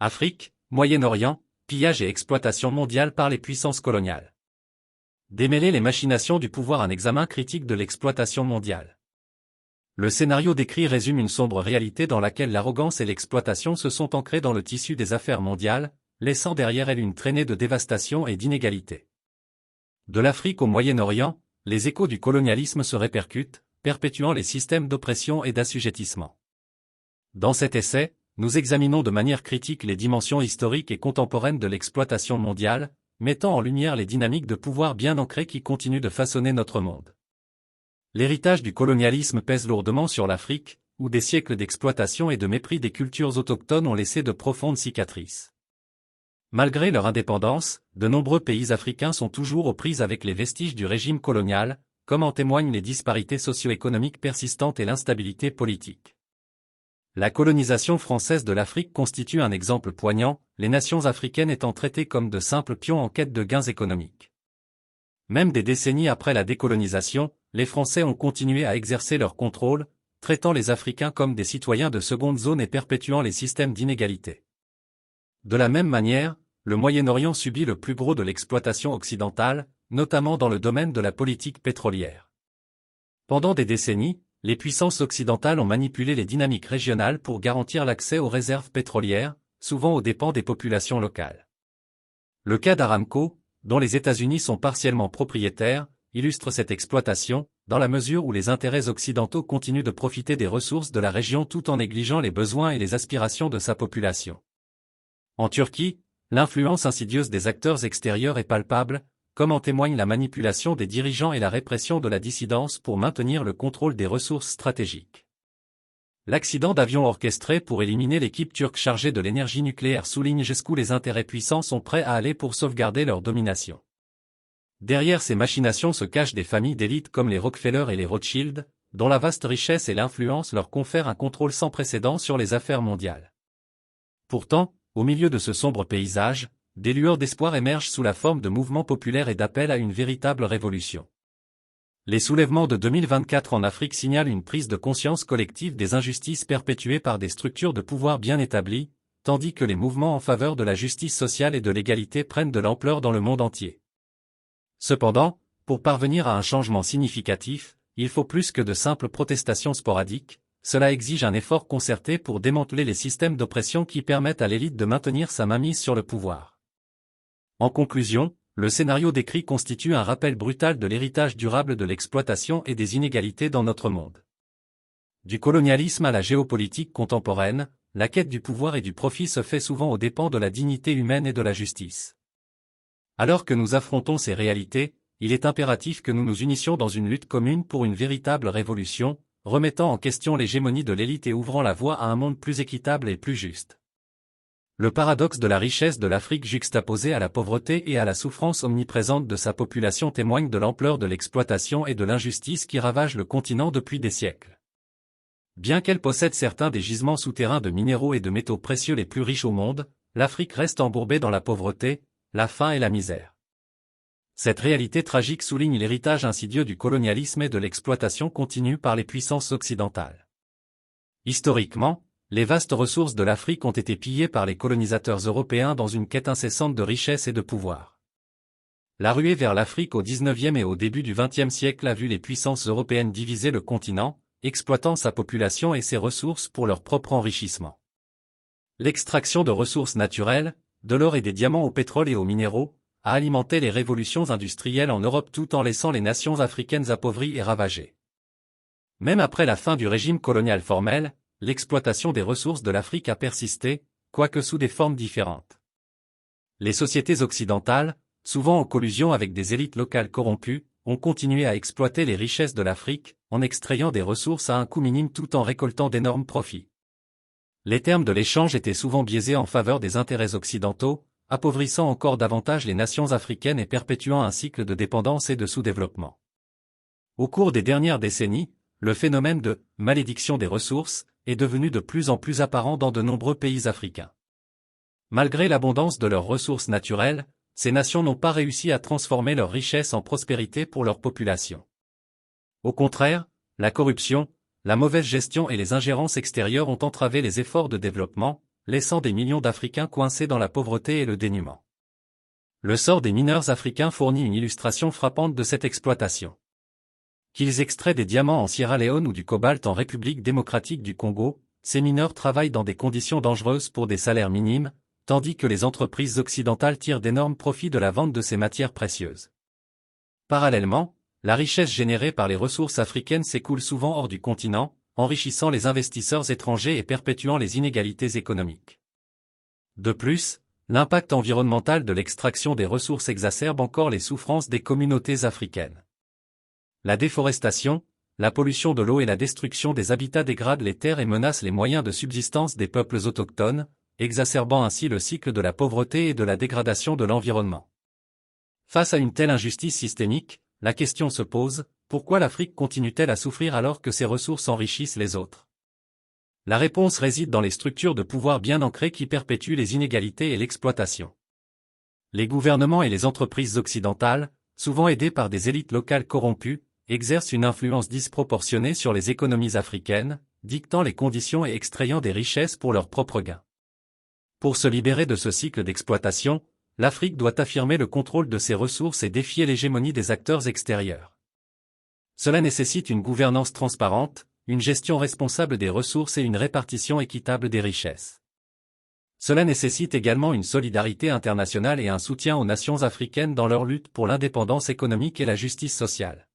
Afrique, Moyen-Orient, pillage et exploitation mondiale par les puissances coloniales. Démêler les machinations du pouvoir, un examen critique de l'exploitation mondiale. Le scénario décrit résume une sombre réalité dans laquelle l'arrogance et l'exploitation se sont ancrées dans le tissu des affaires mondiales, laissant derrière elles une traînée de dévastation et d'inégalité. De l'Afrique au Moyen-Orient, les échos du colonialisme se répercutent, perpétuant les systèmes d'oppression et d'assujettissement. Dans cet essai, nous examinons de manière critique les dimensions historiques et contemporaines de l'exploitation mondiale, mettant en lumière les dynamiques de pouvoir bien ancrées qui continuent de façonner notre monde. L'héritage du colonialisme pèse lourdement sur l'Afrique, où des siècles d'exploitation et de mépris des cultures autochtones ont laissé de profondes cicatrices. Malgré leur indépendance, de nombreux pays africains sont toujours aux prises avec les vestiges du régime colonial, comme en témoignent les disparités socio-économiques persistantes et l'instabilité politique. La colonisation française de l'Afrique constitue un exemple poignant, les nations africaines étant traitées comme de simples pions en quête de gains économiques. Même des décennies après la décolonisation, les Français ont continué à exercer leur contrôle, traitant les Africains comme des citoyens de seconde zone et perpétuant les systèmes d'inégalité. De la même manière, le Moyen-Orient subit le plus gros de l'exploitation occidentale, notamment dans le domaine de la politique pétrolière. Pendant des décennies, les puissances occidentales ont manipulé les dynamiques régionales pour garantir l'accès aux réserves pétrolières, souvent aux dépens des populations locales. Le cas d'Aramco, dont les États-Unis sont partiellement propriétaires, illustre cette exploitation, dans la mesure où les intérêts occidentaux continuent de profiter des ressources de la région tout en négligeant les besoins et les aspirations de sa population. En Turquie, l'influence insidieuse des acteurs extérieurs est palpable, comme en témoigne la manipulation des dirigeants et la répression de la dissidence pour maintenir le contrôle des ressources stratégiques. L'accident d'avion orchestré pour éliminer l'équipe turque chargée de l'énergie nucléaire souligne jusqu'où les intérêts puissants sont prêts à aller pour sauvegarder leur domination. Derrière ces machinations se cachent des familles d'élite comme les Rockefeller et les Rothschild, dont la vaste richesse et l'influence leur confèrent un contrôle sans précédent sur les affaires mondiales. Pourtant, au milieu de ce sombre paysage, des lueurs d'espoir émergent sous la forme de mouvements populaires et d'appels à une véritable révolution. Les soulèvements de 2024 en Afrique signalent une prise de conscience collective des injustices perpétuées par des structures de pouvoir bien établies, tandis que les mouvements en faveur de la justice sociale et de l'égalité prennent de l'ampleur dans le monde entier. Cependant, pour parvenir à un changement significatif, il faut plus que de simples protestations sporadiques, cela exige un effort concerté pour démanteler les systèmes d'oppression qui permettent à l'élite de maintenir sa mainmise sur le pouvoir. En conclusion, le scénario décrit constitue un rappel brutal de l'héritage durable de l'exploitation et des inégalités dans notre monde. Du colonialisme à la géopolitique contemporaine, la quête du pouvoir et du profit se fait souvent aux dépens de la dignité humaine et de la justice. Alors que nous affrontons ces réalités, il est impératif que nous nous unissions dans une lutte commune pour une véritable révolution, remettant en question l'hégémonie de l'élite et ouvrant la voie à un monde plus équitable et plus juste. Le paradoxe de la richesse de l'Afrique juxtaposée à la pauvreté et à la souffrance omniprésente de sa population témoigne de l'ampleur de l'exploitation et de l'injustice qui ravagent le continent depuis des siècles. Bien qu'elle possède certains des gisements souterrains de minéraux et de métaux précieux les plus riches au monde, l'Afrique reste embourbée dans la pauvreté, la faim et la misère. Cette réalité tragique souligne l'héritage insidieux du colonialisme et de l'exploitation continue par les puissances occidentales. Historiquement, les vastes ressources de l'Afrique ont été pillées par les colonisateurs européens dans une quête incessante de richesse et de pouvoir. La ruée vers l'Afrique au XIXe et au début du XXe siècle a vu les puissances européennes diviser le continent, exploitant sa population et ses ressources pour leur propre enrichissement. L'extraction de ressources naturelles, de l'or et des diamants au pétrole et aux minéraux, a alimenté les révolutions industrielles en Europe tout en laissant les nations africaines appauvries et ravagées. Même après la fin du régime colonial formel, l'exploitation des ressources de l'Afrique a persisté, quoique sous des formes différentes. Les sociétés occidentales, souvent en collusion avec des élites locales corrompues, ont continué à exploiter les richesses de l'Afrique, en extrayant des ressources à un coût minime tout en récoltant d'énormes profits. Les termes de l'échange étaient souvent biaisés en faveur des intérêts occidentaux, appauvrissant encore davantage les nations africaines et perpétuant un cycle de dépendance et de sous-développement. Au cours des dernières décennies, le phénomène de « malédiction des ressources » est devenu de plus en plus apparent dans de nombreux pays africains. Malgré l'abondance de leurs ressources naturelles, ces nations n'ont pas réussi à transformer leur richesse en prospérité pour leur population. Au contraire, la corruption, la mauvaise gestion et les ingérences extérieures ont entravé les efforts de développement, laissant des millions d'Africains coincés dans la pauvreté et le dénuement. Le sort des mineurs africains fournit une illustration frappante de cette exploitation. Qu'ils extraient des diamants en Sierra Leone ou du cobalt en République démocratique du Congo, ces mineurs travaillent dans des conditions dangereuses pour des salaires minimes, tandis que les entreprises occidentales tirent d'énormes profits de la vente de ces matières précieuses. Parallèlement, la richesse générée par les ressources africaines s'écoule souvent hors du continent, enrichissant les investisseurs étrangers et perpétuant les inégalités économiques. De plus, l'impact environnemental de l'extraction des ressources exacerbe encore les souffrances des communautés africaines. La déforestation, la pollution de l'eau et la destruction des habitats dégradent les terres et menacent les moyens de subsistance des peuples autochtones, exacerbant ainsi le cycle de la pauvreté et de la dégradation de l'environnement. Face à une telle injustice systémique, la question se pose, pourquoi l'Afrique continue-t-elle à souffrir alors que ses ressources enrichissent les autres? La réponse réside dans les structures de pouvoir bien ancrées qui perpétuent les inégalités et l'exploitation. Les gouvernements et les entreprises occidentales, souvent aidés par des élites locales corrompues, exercent une influence disproportionnée sur les économies africaines, dictant les conditions et extrayant des richesses pour leurs propres gains. Pour se libérer de ce cycle d'exploitation, l'Afrique doit affirmer le contrôle de ses ressources et défier l'hégémonie des acteurs extérieurs. Cela nécessite une gouvernance transparente, une gestion responsable des ressources et une répartition équitable des richesses. Cela nécessite également une solidarité internationale et un soutien aux nations africaines dans leur lutte pour l'indépendance économique et la justice sociale.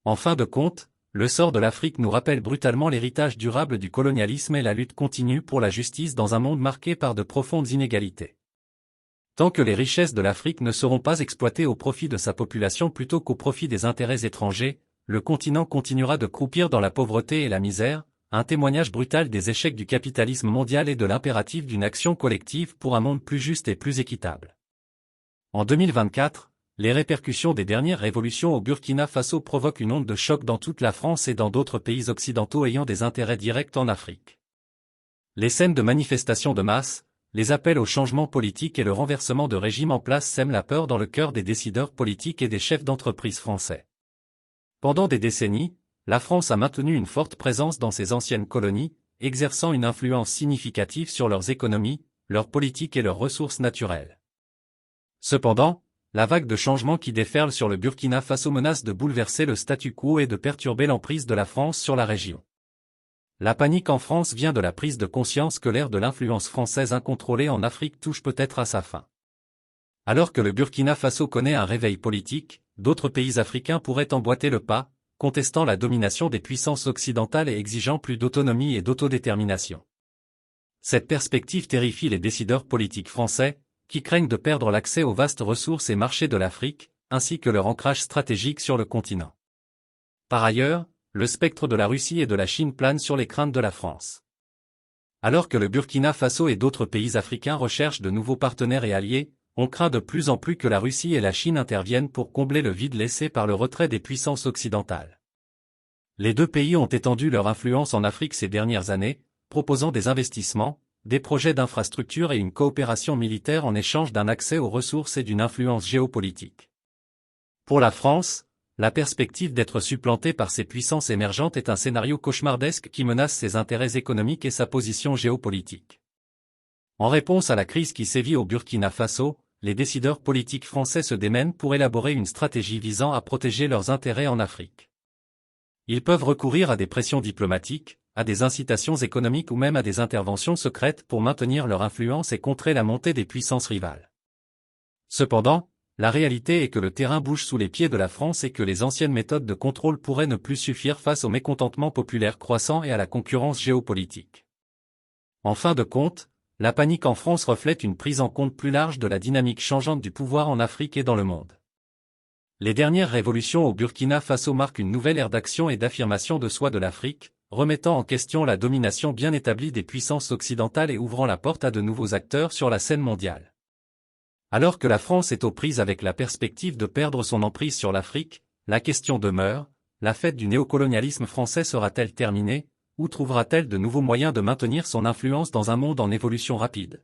En fin de compte, le sort de l'Afrique nous rappelle brutalement l'héritage durable du colonialisme et la lutte continue pour la justice dans un monde marqué par de profondes inégalités. Tant que les richesses de l'Afrique ne seront pas exploitées au profit de sa population plutôt qu'au profit des intérêts étrangers, le continent continuera de croupir dans la pauvreté et la misère, un témoignage brutal des échecs du capitalisme mondial et de l'impératif d'une action collective pour un monde plus juste et plus équitable. En 2024, les répercussions des dernières révolutions au Burkina Faso provoquent une onde de choc dans toute la France et dans d'autres pays occidentaux ayant des intérêts directs en Afrique. Les scènes de manifestations de masse, les appels au changement politique et le renversement de régime en place sèment la peur dans le cœur des décideurs politiques et des chefs d'entreprise français. Pendant des décennies, la France a maintenu une forte présence dans ses anciennes colonies, exerçant une influence significative sur leurs économies, leurs politiques et leurs ressources naturelles. Cependant, la vague de changements qui déferle sur le Burkina Faso menace de bouleverser le statu quo et de perturber l'emprise de la France sur la région. La panique en France vient de la prise de conscience que l'ère de l'influence française incontrôlée en Afrique touche peut-être à sa fin. Alors que le Burkina Faso connaît un réveil politique, d'autres pays africains pourraient emboîter le pas, contestant la domination des puissances occidentales et exigeant plus d'autonomie et d'autodétermination. Cette perspective terrifie les décideurs politiques français, qui craignent de perdre l'accès aux vastes ressources et marchés de l'Afrique, ainsi que leur ancrage stratégique sur le continent. Par ailleurs, le spectre de la Russie et de la Chine plane sur les craintes de la France. Alors que le Burkina Faso et d'autres pays africains recherchent de nouveaux partenaires et alliés, on craint de plus en plus que la Russie et la Chine interviennent pour combler le vide laissé par le retrait des puissances occidentales. Les deux pays ont étendu leur influence en Afrique ces dernières années, proposant des investissements, des projets d'infrastructure et une coopération militaire en échange d'un accès aux ressources et d'une influence géopolitique. Pour la France, la perspective d'être supplantée par ces puissances émergentes est un scénario cauchemardesque qui menace ses intérêts économiques et sa position géopolitique. En réponse à la crise qui sévit au Burkina Faso, les décideurs politiques français se démènent pour élaborer une stratégie visant à protéger leurs intérêts en Afrique. Ils peuvent recourir à des pressions diplomatiques, à des incitations économiques ou même à des interventions secrètes pour maintenir leur influence et contrer la montée des puissances rivales. Cependant, la réalité est que le terrain bouge sous les pieds de la France et que les anciennes méthodes de contrôle pourraient ne plus suffire face au mécontentement populaire croissant et à la concurrence géopolitique. En fin de compte, la panique en France reflète une prise en compte plus large de la dynamique changeante du pouvoir en Afrique et dans le monde. Les dernières révolutions au Burkina Faso marquent une nouvelle ère d'action et d'affirmation de soi de l'Afrique, remettant en question la domination bien établie des puissances occidentales et ouvrant la porte à de nouveaux acteurs sur la scène mondiale. Alors que la France est aux prises avec la perspective de perdre son emprise sur l'Afrique, la question demeure, la fête du néocolonialisme français sera-t-elle terminée, ou trouvera-t-elle de nouveaux moyens de maintenir son influence dans un monde en évolution rapide ?